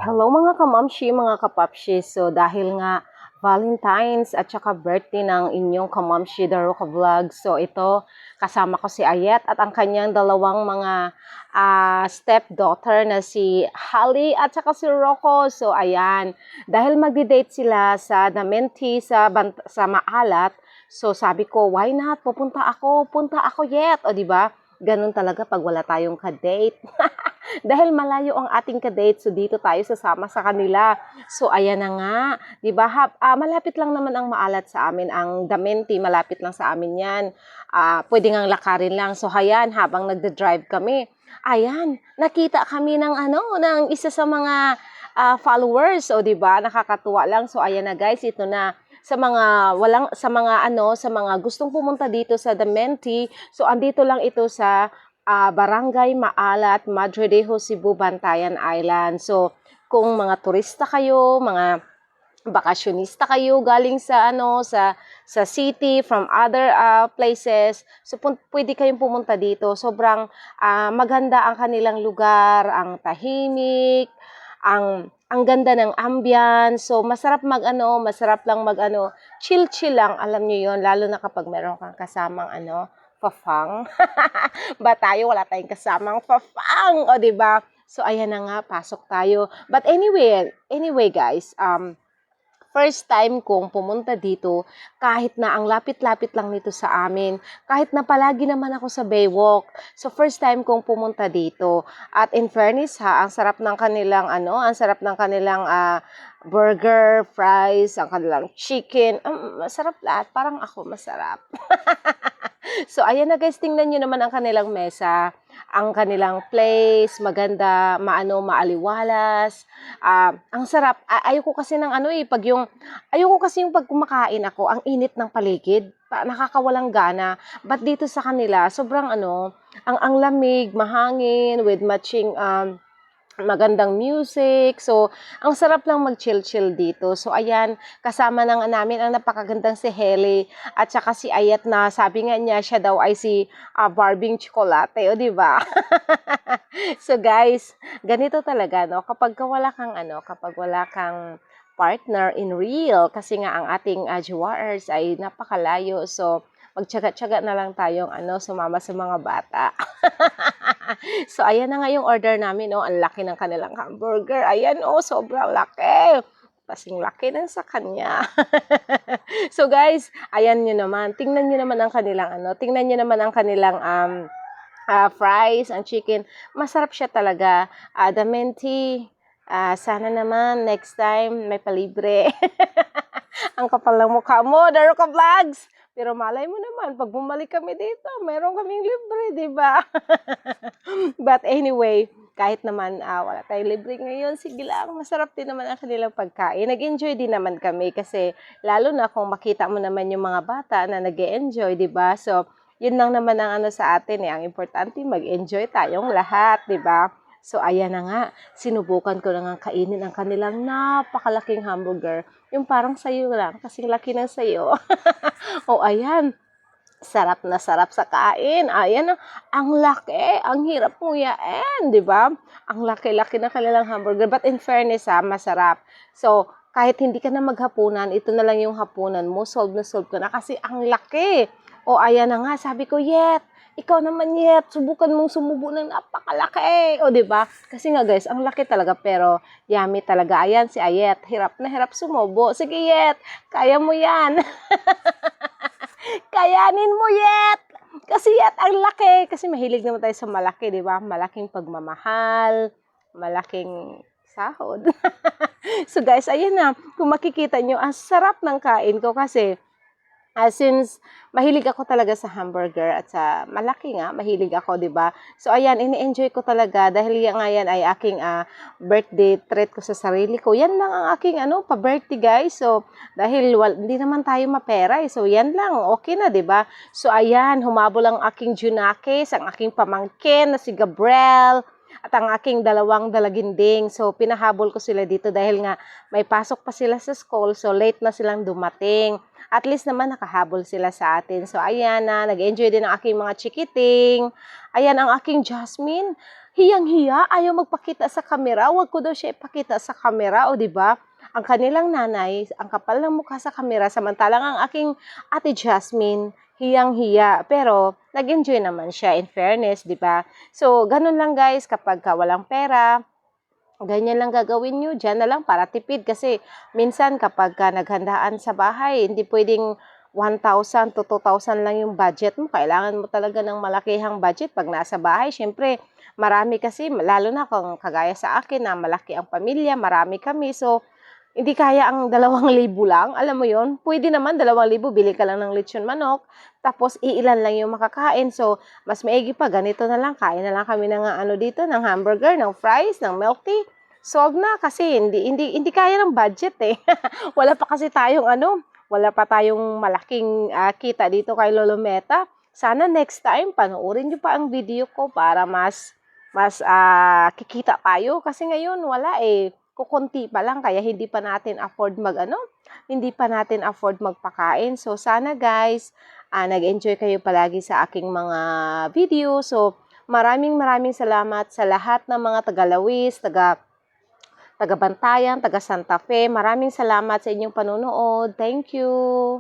Hello mga kamamshi, mga kapapshi. So dahil nga Valentine's at saka birthday ng inyong kamamshi, The Roca Vlog. So ito, kasama ko si Ayet at ang kanyang dalawang mga stepdaughter na si Holly at saka si Rocco. So ayan, dahil magdi-date sila sa Damenti sa Maalat, so sabi ko, why not? Punta ako Yet. O di ba? Ganun talaga pag wala tayong ka-date. Dahil malayo ang ating ka-date, so dito tayo sasama sa kanila. So ayan na nga, 'di ba? Malapit lang naman ang Maalat sa amin, ang Damenti, malapit lang sa amin 'yan. Pwede ngang lakarin lang. So ayan, habang nagde-drive kami, ayan, nakita kami ng isa sa mga followers, o 'di ba? Nakakatuwa lang. So ayan na guys, ito na sa mga gustong pumunta dito sa Damenti. So andito lang ito sa Barangay Maalat, Madre de Dios, Cebu, Bantayan Island. So kung mga turista kayo, mga bakasyonista kayo galing sa city from other places, so pwede kayong pumunta dito. Sobrang maganda ang kanilang lugar, ang tahimik, ang ganda ng ambience. So masarap masarap lang chill lang, alam niyo 'yon, lalo na kapag meron kang kasamang fafang. Ba tayo wala tayong kasamang fafang, o 'di ba? So ayan na nga, pasok tayo. But anyway guys, first time kong pumunta dito, kahit na ang lapit-lapit lang nito sa amin, kahit na palagi naman ako sa Baywalk. So first time kong pumunta dito. At in fairness ang sarap ng kanilang burger, fries, ang kanilang chicken. Masarap lahat, parang ako masarap. So ayan na guys, tingnan niyo naman ang kanilang mesa, ang kanilang place, maganda, maaliwalas. Ang sarap. Ayoko kasi pag kumakain ako, ang init ng paligid, nakakawalang gana. But dito sa kanila, sobrang ang lamig, mahangin, with matching magandang music. So, ang sarap lang mag-chill-chill dito. So, ayan, kasama na nga namin ang napakagandang si Heli at saka si Ayet, na sabi nga niya, siya daw ay si Barbing Chocolate, o di ba? So, guys, ganito talaga, no? Kapag wala kang partner in real, kasi nga ang ating jowaers ay napakalayo. So, magtiyaga-tiyaga na lang tayong sumama sa mga bata. So, ayan na nga yung order namin, Ang laki ng kanilang hamburger. Ayan, sobrang laki. Kasing laki ng sa kanya. So, guys, ayan nyo naman. Tingnan nyo naman ang kanilang fries, ang chicken. Masarap siya talaga. Damenti, sana naman next time may palibre. Ang kapal ng mukha mo, The Roca Vlogs. Pero malay mo naman, pag bumalik kami dito, meron kaming libre, di ba? But anyway, kahit naman wala tayong libre ngayon, sige lang, masarap din naman ang kanilang pagkain. Nag-enjoy din naman kami kasi lalo na kung makita mo naman yung mga bata na nag-enjoy, di ba? So, yun lang naman ang sa atin Ang importante, mag-enjoy tayong lahat, di ba? So, ayan na nga, sinubukan ko na nga kainin ang kanilang napakalaking hamburger. Yung parang sayo lang, kasing laki ng sayo. O, ayan, sarap na sarap sa kain. Ayan, ang laki, ang hirap nguyain, di ba? Ang laki-laki ng kanilang hamburger. But in fairness, masarap. So, kahit hindi ka na maghapunan, ito na lang yung hapunan mo, solve ka na kasi ang laki. O, ayan na nga, sabi ko, Yet, ikaw naman, Yet, subukan mong sumubo ng napakalaki. O, di ba? Kasi nga guys, ang laki talaga, pero yummy talaga. Ayan si Ayet, hirap na hirap sumubo. Sige, Yet, kaya mo yan. Kayanin mo, Yet. Kasi Yet, ang laki. Kasi mahilig naman tayo sa malaki, di ba? Malaking pagmamahal, malaking sahod. So guys, ayan na. Kung makikita nyo, ang sarap ng kain ko kasi since mahilig ako talaga sa hamburger at sa malaki nga, mahilig ako, di ba? So, ayan, ini-enjoy ko talaga dahil yan ay aking birthday treat ko sa sarili ko. Yan lang ang aking pa-birthday, guys. So, dahil hindi naman tayo mapera, so yan lang, okay na, di ba? So, ayan, humabol ang aking Junakis, ang aking pamangkin na si Gabriel, at ang aking dalawang dalaginding. So, pinahabol ko sila dito dahil nga may pasok pa sila sa school. So, late na silang dumating. At least naman nakahabol sila sa atin. So, ayan na. Nag-enjoy din ang aking mga chikiting. Ayan ang aking Jasmine. hiyang-hiya, ayaw magpakita sa kamera, wag ko daw siya ipakita sa kamera, o 'di ba? Ang kanilang nanay, ang kapal ng mukha sa kamera, samantalang ang aking Ate Jasmine, hiyang-hiya. Pero nag-enjoy naman siya, in fairness, 'di ba? So, ganun lang guys, kapag walang pera, ganyan lang gagawin nyo, dyan na lang para tipid. Kasi minsan kapag naghandaan sa bahay, hindi pwedeng 1,000 to 2,000 lang yung budget mo. Kailangan mo talaga ng malakihang budget pag nasa bahay. Siyempre, marami kasi, lalo na kung kagaya sa akin na malaki ang pamilya, marami kami. So, hindi kaya ang 2,000 lang. Alam mo yon, pwede naman 2,000, bili ka lang ng lechon manok, tapos iilan lang yung makakain. So, mas maigi pa, ganito na lang, kain na lang kami ng dito, ng hamburger, ng fries, ng milk tea. Solve na kasi hindi kaya ng budget eh. Wala pa kasi tayong wala pa tayong malaking kita dito kay Lolo Meta. Sana next time panoorin niyo pa ang video ko para mas kikita tayo kasi ngayon wala eh. Kukunti pa lang kaya hindi pa natin afford hindi pa natin afford magpakain. So sana guys, nag-enjoy kayo palagi sa aking mga video. So maraming salamat sa lahat ng mga taga-Lawis, taga Bantayan, taga Santa Fe. Maraming salamat sa inyong panonood. Thank you.